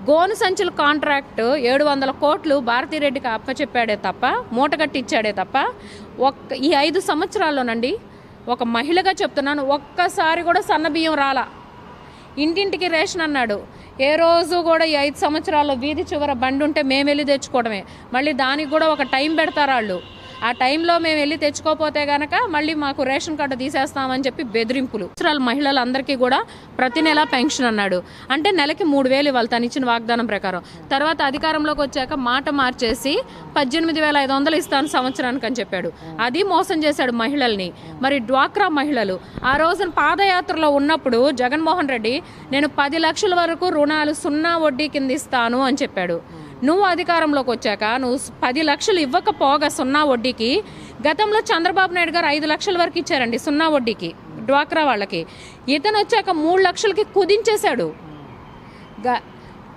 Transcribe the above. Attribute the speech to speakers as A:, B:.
A: గోను సంచుల కాంట్రాక్ట్ 700 కోట్లు భారతిరెడ్డికి అప్పచెప్పాడే తప్ప, మూటగట్టి ఇచ్చాడే తప్ప, ఈ 5 సంవత్సరాల్లోనండి ఒక మహిళగా చెప్తున్నాను, ఒక్కసారి కూడా సన్నబియ్యం రాలా. ఇంటింటికి రేషన్ అన్నాడు. ఏ రోజు కూడా ఈ 5 సంవత్సరాల్లో వీధి చివర బండి ఉంటే మేము వెళ్ళి తెచ్చుకోవడమే. మళ్ళీ దానికి కూడా ఒక టైం పెడతారు వాళ్ళు. ఆ టైంలో మేము వెళ్ళి తెచ్చుకోపోతే కనుక మళ్ళీ మాకు రేషన్ కార్డు తీసేస్తామని చెప్పి బెదిరింపులు. మహిళలందరికీ కూడా ప్రతి నెల పెన్షన్ అన్నాడు. అంటే నెలకి 3,000 ఇవ్వాలి తను ఇచ్చిన వాగ్దానం ప్రకారం. తర్వాత అధికారంలోకి వచ్చాక మాట మార్చేసి 18,500 ఇస్తాను సంవత్సరానికి అని చెప్పాడు. అది మోసం చేశాడు మహిళల్ని. మరి డ్వాక్రా మహిళలు ఆ రోజున పాదయాత్రలో ఉన్నప్పుడు జగన్మోహన్ రెడ్డి నేను 10 లక్షల వరకు రుణాలు 0 వడ్డీ కింద ఇస్తాను అని చెప్పాడు. నువ్వు అధికారంలోకి వచ్చాక నువ్వు 10 లక్షలు ఇవ్వకపోగా 0 వడ్డీకి, గతంలో చంద్రబాబు నాయుడు గారు 5 లక్షల వరకు ఇచ్చారండి 0 వడ్డీకి డ్వాక్రా వాళ్ళకి. ఇతను వచ్చాక 3 లక్షలకి కుదించేశాడు.